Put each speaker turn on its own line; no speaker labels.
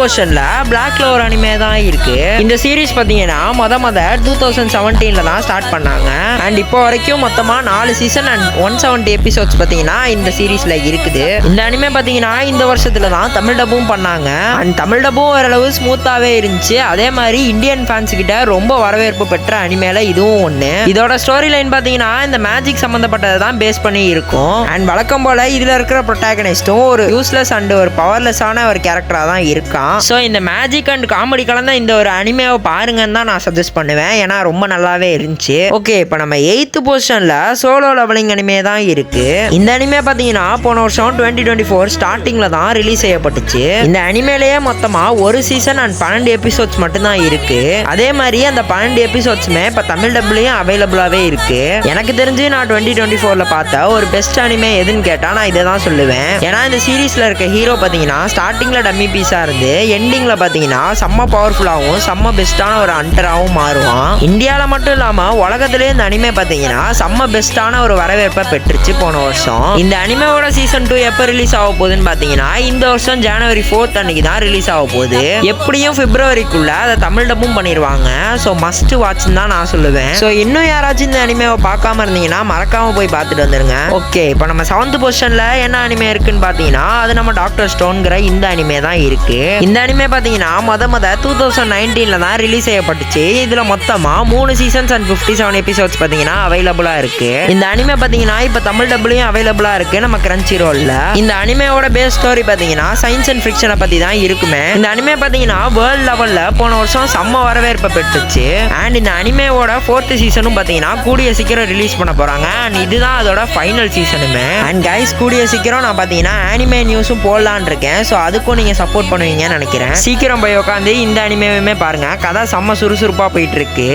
பொசிஷன்ல black கிளோவர் anime தான் இருக்கு. இந்த சீரிஸ் பாத்தீங்கன்னா முத 2017 தான் ஸ்டார்ட் பண்ணாங்க. அண்ட் இப்போ வரைக்கும் மொத்தமா 4 சீசன் அண்ட் 170 எபிசோட்ஸ் பாத்தீங்கன்னா இந்த சீரிஸ்ல இருக்குது. இந்த அனிமே பாத்தீங்கன்னா இந்த வருஷத்துல தான் தமிழ் டப்பும் பண்ணாங்க. அண்ட் தமிழ் டப்பும் ஓரளவு ஸ்மூத்தாவே இருந்துச்சு. அதே மாதிரி இந்தியன் ஃபேன்ஸ் கிட்ட ரொம்ப வரவேற்பு பெற்ற அனிமேல இதுவும் ஒண்ணு. இதோட ஸ்டோரி லைன் பாத்தீங்கன்னா இந்த மேஜிக் சம்பந்தப்பட்டதை தான் பேஸ் பண்ணி இருக்கும். அண்ட் வழக்கம் போல இதுல இருக்கிற ப்ரொட்டாகனிஸ்டும் ஒரு யூஸ்லெஸ் அண்ட் ஒரு பவர்லெஸ்ஸான ஒரு கேரக்டரா தான் இருக்கான். ஸோ இந்த மேஜிக் அண்ட் காமெடி கலந்த இந்த ஒரு அனிமேவை பாருங்கன்னு தான் நான் சஜஸ்ட் பண்ணுவேன். ஏன்னா ரொம்ப நல்லாவே இருந்துச்சு. ஓகே, இப்போ நம்ம 8th பொசிஷன்ல சோலோ லெவலிங் அனிமே தான் இருக்கு. இந்த அனிமே பாத்தீங்கன்னா போன வருஷம் 2024 ஸ்டார்டிங்ல தான் ரிலீஸ் செய்யப்பட்டுச்சு. இந்த அனிமேலேயே மொத்தமா ஒரு சீசன் அண்ட் 12 எபிசோட்ஸ் மட்டும் தான் இருக்கு. அதே மாதிரி அந்த 12 எபிசோட்ஸுமே இப்போ தமிழ் டப்லயும் அவைலபிளாவே இருக்கு. எனக்கு தெரிஞ்சு நான் 2024ல பார்த்த ஒரு பெஸ்ட் அனிமே எதுன்னு கேட்டா நான் இதை தான் சொல்லுவேன். ஏன்னா இந்த சீரீஸ்ல இருக்க ஹீரோ பாத்தீங்கன்னா ஸ்டார்டிங்ல டம்மி பீஸா இருந்து எண்டிங்ல பாத்தீங்கன்னா செம்ம பவர்ஃபுல்லாகவும் செம்ம பெஸ்டான ஒரு ஹண்டராகவும் மாறுவான். இந்தியாவில மட்டும் இல்லாம உலகத்திலே இந்த அனிமே பாத்தீங்கன்னா செம்ம பெஸ்டான ஒரு வரவேற்பை பெற்றுச்சு போன வருஷம். இந்த அனிமேவோட சீசன் 2 எப்ப ரிலீஸ் ஆக போகுதுன்னு பாத்தீங்கன்னா இந்த வருஷம் ஜனவரி 4th அன்னைக்கு தான் ரிலீஸ் ஆக போகுது. எப்படியும் பிப்ரவரிக்குள்ள அதை தமிழ் டப்பும் பண்ணிடுவாங்க. ஸோ மஸ்ட் வாட்ச்னு தான் நான் சொல்லுவேன். ஸோ இன்னும் யாராச்சும் இந்த அனிமேவை பார்க்காம இருந்தீங்கன்னா மறக்காம போய் பார்த்துட்டு வந்துருங்க. ஓகே, இப்போ நம்ம 7th பொசிஷன்ல என்ன அனிமே இருக்குன்னு பாத்தீங்கன்னா அது நம்ம டாக்டர் ஸ்டோன்ங்கிற இந்த அனிமே தான் இருக்கு. இந்த அனிமே பாத்தீங்கன்னா முத 2019ல தான் ரிலீஸ் செய்யப்பட்டுச்சு. இதுல மொத்தமா 3 சீசன்ஸ் அண்ட் 57 எபிசோட்ஸ் பாத்தீங்கன்னா அவைலபிளா இருக்கு. இந்த அனிமே பாத்தீங்கன்னா இப்ப தமிழ் டப்லயும் அவைலபிளா இருக்கு நம்ம கிரன்ச்சி ரோல்ல. இந்த அனிமேவோட பேஸ் ஸ்டோரி பாத்தீங்கன்னா சயின்ஸ் அண்ட் ஃபிக்ஷனை பத்தி தான் இருக்குமே. இந்த அனிமே பாத்தீங்கன்னா வேர்ல்ட் லெவல்ல போன வருஷம் செம்ம வரவேற்பை பெற்றுச்சு. அண்ட் இந்த அனிமேவோட 4th சீசனும் பாத்தீங்கன்னா கூடிய சீக்கிரம் ரிலீஸ் பண்ண போறாங்க. அண்ட் இதுதான் அதோட ஃபைனல் சீசனுமே. அண்ட் கைஸ், கூடிய சீக்கிரம் நான் பாத்தீங்கன்னா அனிமே நியூஸும் போடலான் இருக்கேன். ஸோ அதுக்கும் நீங்க சப்போர்ட் பண்ணுவீங்கன்னு நினைக்கிறேன். சீக்கிரம் போய் உட்காந்து இந்த அனிமேவுமே பாருங்க. கதை செம்ம சுறுசுறுப்பா போயிட்டு இருக்கு.